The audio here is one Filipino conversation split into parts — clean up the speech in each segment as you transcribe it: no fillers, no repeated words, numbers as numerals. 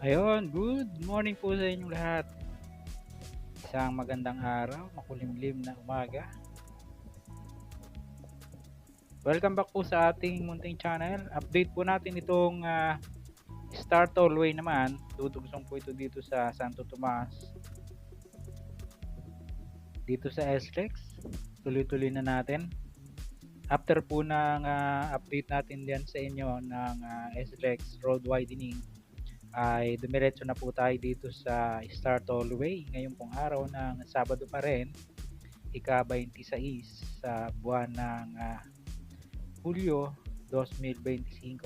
Ayun, good morning po sa inyong lahat. Isang magandang araw, makulimlim na umaga. Welcome back po sa ating munting channel. Update po natin itong Star Tollway naman. Tutugsong po ito dito sa Santo Tomas. Dito sa SLEX. Tuloy-tuloy na natin. After po ng update natin diyan sa inyo ng SLEX road widening, ay dumiretso na po tayo dito sa Star Tollway ngayon pong araw ng Sabado pa rin, ika-26 sa buwan ng Hulyo 2025.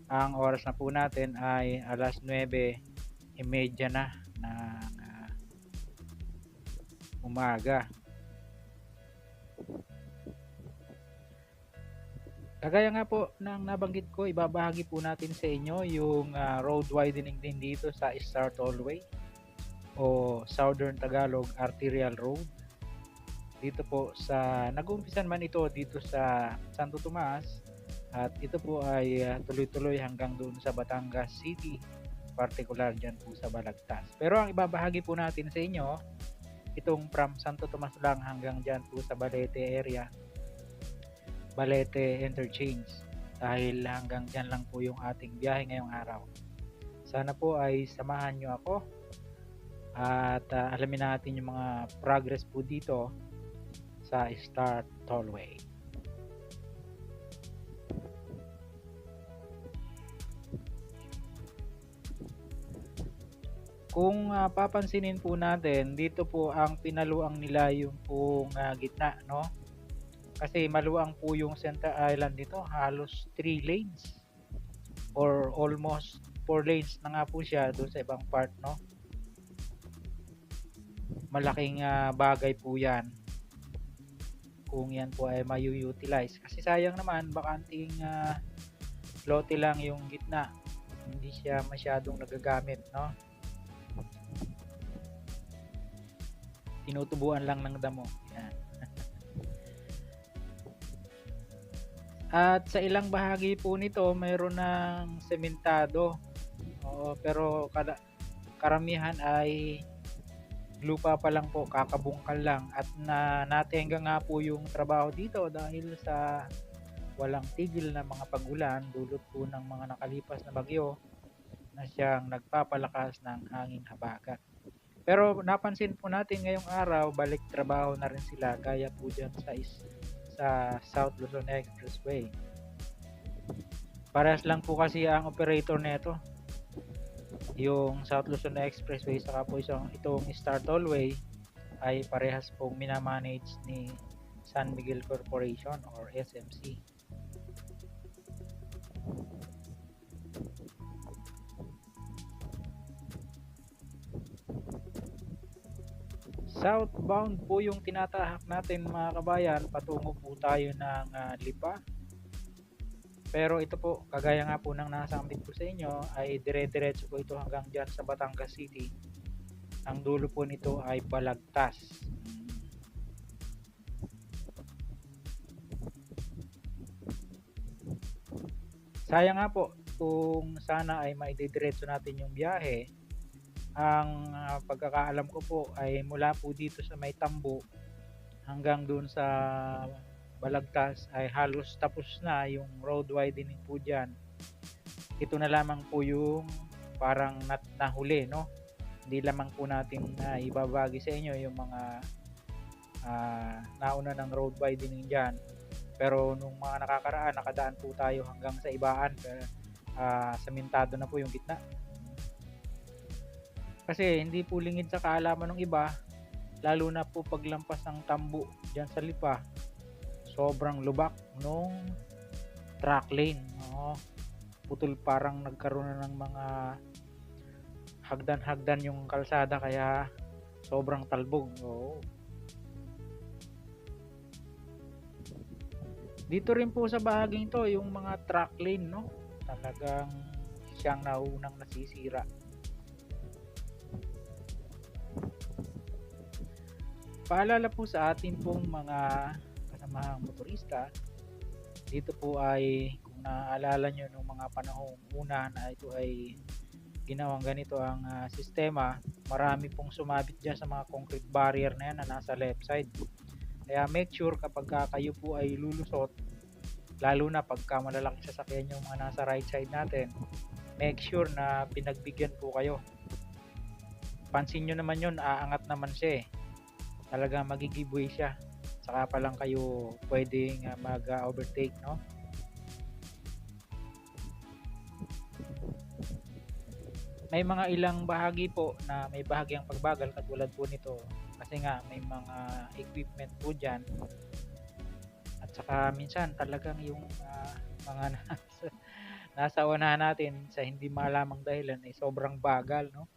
Ang oras na po natin ay alas 9:30 na ng umaga. Kagaya nga po ng nabanggit ko, ibabahagi po natin sa inyo yung road widening din dito sa Star Tollway o Southern Tagalog Arterial Road. Dito po sa nag-umpisan man ito dito sa Santo Tomas, at ito po ay tuloy-tuloy hanggang doon sa Batangas City, partikular dyan po sa Balagtas. Pero ang ibabahagi po natin sa inyo, itong from Santo Tomas lang hanggang dyan po sa Balete area, Balete Interchange, dahil hanggang dyan lang po yung ating biyahe ngayong araw. Sana po ay samahan nyo ako at alamin natin yung mga progress po dito sa Star Tollway. Kung papansinin po natin, dito po ang pinaluang nila yung pong gitna, no? Kasi maluang po yung center island nito, halos 3 lanes or almost 4 lanes na nga po siya doon sa ibang part, no? Malaking bagay po yan kung yan po ay mayu-utilize, kasi sayang naman bakanting lote lang yung gitna, hindi siya masyadong nagagamit, no? Tinutubuan lang ng damo. Yan. At sa ilang bahagi po nito mayroon ng sementado. Pero karamihan ay lupa pa lang po, kakabungkal lang, at natenga nga po yung trabaho dito dahil sa walang tigil na mga pagulan dulot po ng mga nakalipas na bagyo na siyang nagpapalakas ng hangin habagat. Pero napansin po natin ngayong araw, balik trabaho na rin sila, gaya po dyan sa South Luzon Expressway. Parehas lang po kasi ang operator nito, yung South Luzon Expressway saka po itong Star Tollway ay parehas pong minamanage ni San Miguel Corporation or SMC. Southbound po yung tinatahak natin mga kabayan, patungo po tayo ng Lipa. Pero ito po, kagaya nga po ng nasambit ko sa inyo, ay dire-diretso po ito hanggang dyan sa Batangas City. Ang dulo po nito ay Balagtas. Sayang nga po kung sana ay maididiretso natin yung biyahe. Ang pagkakaalam ko po ay mula po dito sa may Tambo hanggang doon sa Balagtas ay halos tapos na yung road widening po dyan. Ito na lamang po yung parang nahuli, no? Hindi lamang po natin ibabagi sa inyo yung mga nauna ng road widening dyan. Pero nung mga nakakaraan, nakadaan po tayo hanggang sa Ibaan, sementado na po yung gitna. Kasi hindi po lingid sa kaalaman ng iba, lalo na po paglampas ng Tambo dyan sa Lipa, sobrang lubak nung track lane, no? Putol, parang nagkaroon na ng mga hagdan-hagdan yung kalsada, kaya sobrang talbog. Dito rin po sa bahaging to, yung mga track lane, no? Talagang siyang naunang nasisira. Paalala po sa atin pong mga kasamahang motorista, dito po ay kung naaalala nyo nung mga panahong una na ito ay ginawang ganito ang sistema, marami pong sumabit dyan sa mga concrete barrier na yan na nasa left side. Kaya make sure kapag kayo po ay lulusot, lalo na pagka malalaking sasakyan yung mga nasa right side natin, make sure na pinagbigyan po kayo. Pansin nyo naman yun, aangat naman siya talagang magigiveaway siya, saka pa lang kayo pwedeng mag-overtake, no? May mga ilang bahagi po na may bahagyang pagbagal katulad po nito kasi nga may mga equipment po dyan, at saka minsan talagang yung mga nasa unahan natin sa hindi malamang dahilan ay sobrang bagal, no?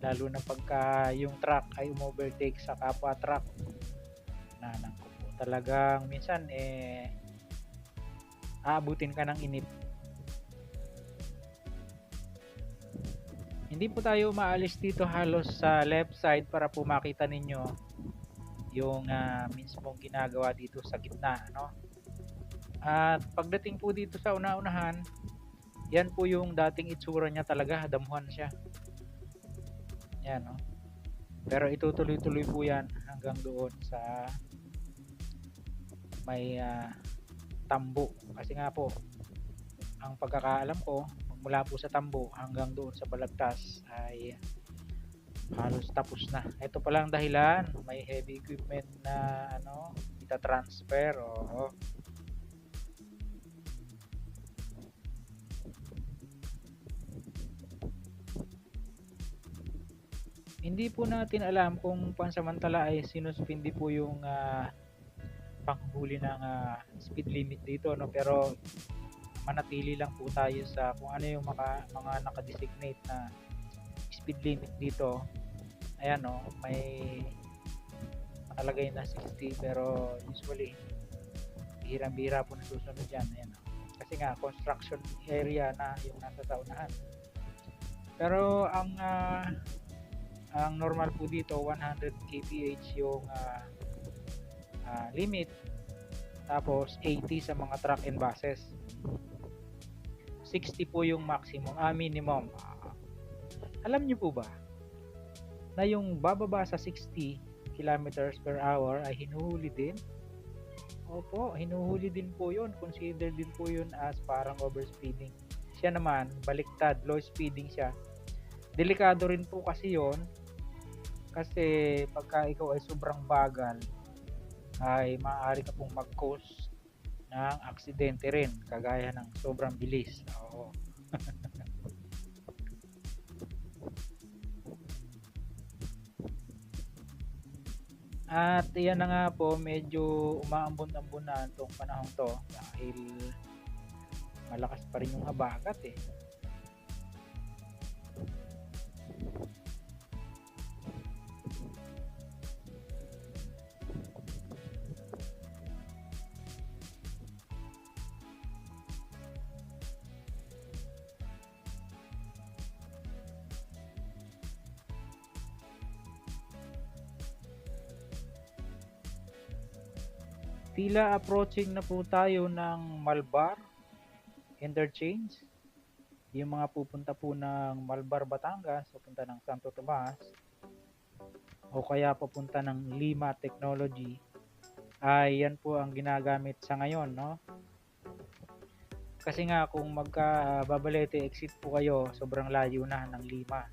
Lalo na pagka yung truck ay umovertake sa kapwa truck, naku po, talagang minsan aabutin ka ng inip. Hindi po tayo maalis dito halos sa left side para po makita ninyo yung mismong ginagawa dito sa gitna, no? At pagdating po dito sa una-unahan, yan po yung dating itsura niya talaga, damuhan siya. Yan, no? Pero itutuloy-tuloy po yan hanggang doon sa may tambo. Kasi nga po, ang pagkakaalam ko, mula po sa tambo hanggang doon sa balagtas ay halos tapos na. Ito pa lang dahilan, may heavy equipment na ita-transfer. Hindi po natin alam kung pansamantala ay sinuspindi po yung panghuli ng speed limit dito, no? Pero manatili lang po tayo sa kung ano yung mga naka-designate na speed limit dito. Ayan, no, may nakalagay na 60 pero usually bihirang-bihira po nasusunod yan. Ayan, no? Kasi nga construction area na yung nasa saunahan. Pero ang normal po dito 100 kph yung limit, tapos 80 sa mga truck and buses, 60 po yung maximum, minimum. Alam niyo po ba na yung bababa sa 60 kilometers per hour ay hinuhuli din? Opo, hinuhuli din po yun. Consider din po yun as parang overspeeding. Siya naman, baliktad, low speeding siya. Delikado rin po kasi yun, kasi pagka ikaw ay sobrang bagal ay maaari ka pong mag-cause ng aksidente rin, kagaya ng sobrang bilis. Oo. At yan na nga po, medyo umaambon-ambon na itong panahon to dahil malakas pa rin yung habagat Tila approaching na po tayo ng Malbar interchange. Yung mga pupunta po ng Malbar, Batangas, pupunta ng Santo Tomas, o kaya papunta ng Lima Technology, ay yan po ang ginagamit sa ngayon, no? Kasi nga kung magka-Babalete exit po kayo, sobrang layo na ng Lima.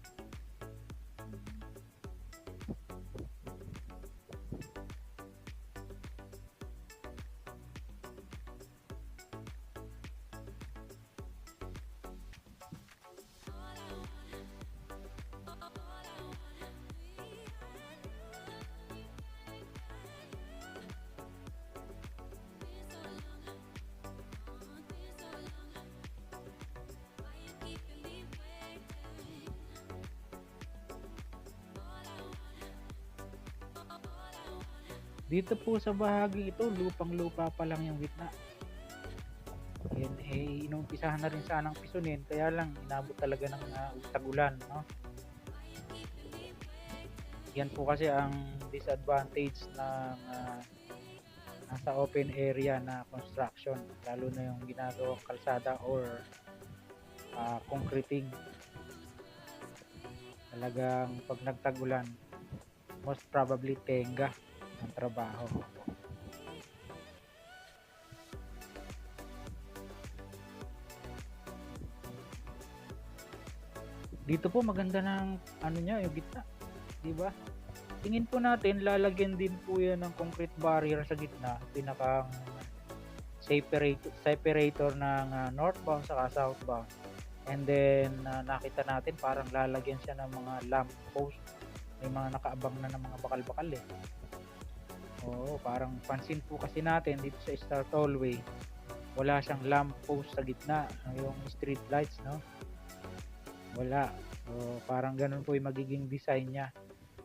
Dito po sa bahagi ito, lupang-lupa pa lang yung gitna. Yan, inumpisahan na rin sanang pisunin, kaya lang inabot talaga ng tag-ulan, no? Yan po kasi ang disadvantage ng nasa open area na construction, lalo na yung ginagawang kalsada or concreting. Talagang pag nagtag-ulan, most probably tenga ang trabaho. Dito po maganda ng ano niya, yung gitna, di ba? Tingin po natin, lalagyan din po yan ng concrete barrier sa gitna, pinakang separator ng northbound sa southbound. And then nakita natin parang lalagyan siya ng mga lamp post. May mga nakaabang na ng mga bakal-bakal eh. Oo, parang pansin po kasi natin dito sa Star Tollway, wala siyang lamp post sa gitna, yung street lights, no? Wala. So parang ganun po yung magiging design niya.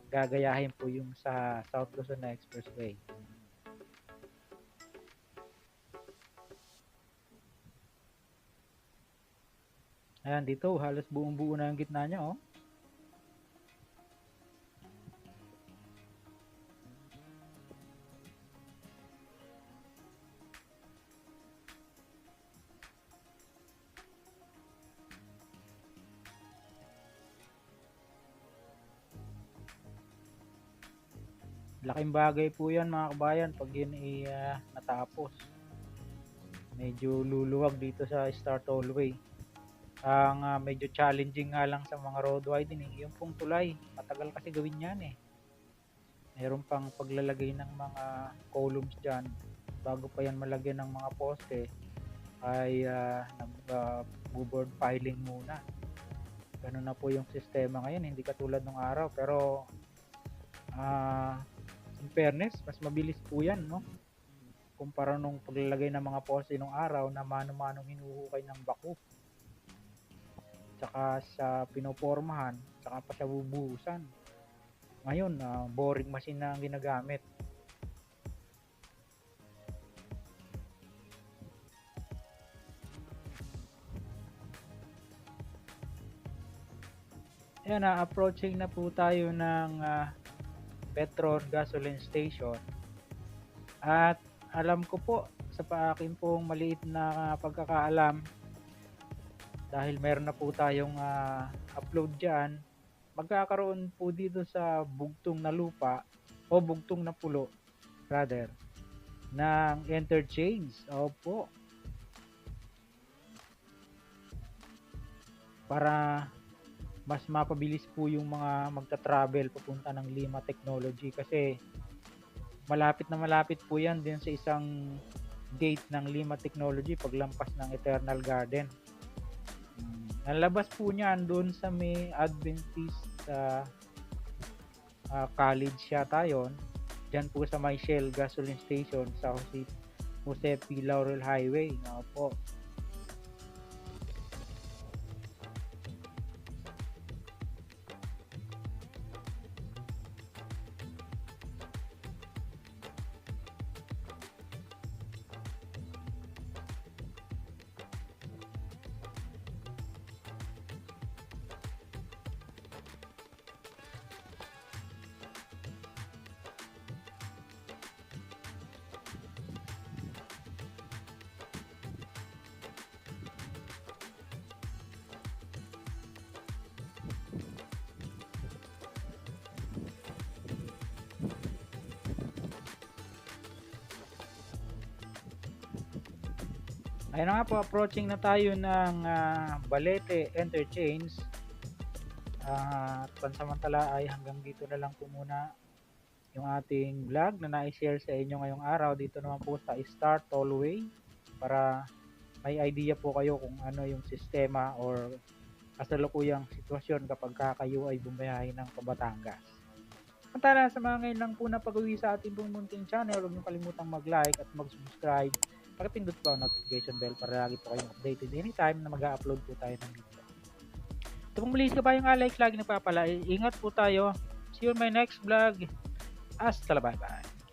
Gagayahin po yung sa South Luzon na Expressway. Ayan, dito halos buong buo na ang gitna niya, oh. Laking bagay po yan mga kabayan pag yun natapos. Medyo luluwag dito sa Star Tollway. Ang medyo challenging nga lang sa mga road widening, yung pong tulay. Matagal kasi gawin yan eh. Meron pang paglalagay ng mga columns dyan. Bago pa yan malagyan ng mga poste, ay nag-board piling muna. Ganun na po yung sistema ngayon, hindi katulad ng araw. Pero in fairness, mas mabilis po yan, no? Kumpara nung paglalagay ng mga poste nung araw na mano-manong hinuhukay ng bako. Tsaka sa pinopormahan, tsaka pa siya bubuhusan. Ngayon, boring machine na ang ginagamit. Ayan, approaching na po tayo ng Petron gasoline station. At alam ko po sa akin pong maliit na pagkakaalam, dahil meron na po tayong upload dyan, magkakaroon po dito sa bugtong na lupa o bugtong na pulo rather ng interchange. Opo, para mas mapabilis po yung mga magta-travel papunta ng Lima Technology, kasi malapit na malapit po yan din sa isang gate ng Lima Technology paglampas ng Eternal Garden. Ang labas po niyan doon sa may Adventist college yata yun. Diyan po sa may Shell gasoline station sa Jose P. Laurel Highway. Opo. Ayun na nga po, approaching na tayo ng Balete Interchange. At pansamantala ay hanggang dito na lang po muna yung ating vlog na na-share sa inyo ngayong araw. Dito naman po sa Star Tollway, para may idea po kayo kung ano yung sistema or kasalukuyang sitwasyon kapag kayo ay bumiyahe ng Batangas. Samantala, sa mga ngayon lang po na pag-uwi sa ating pong munting channel, huwag niyo kalimutang mag-like at mag-subscribe. Pakipindot po ang notification bell para lagi po kayong updated anytime na mag-upload po tayo ng video. Ito pong muli, kabayong Alex, lagi nagpapala. Ingat po tayo. See you in my next vlog. Hasta la, bye bye.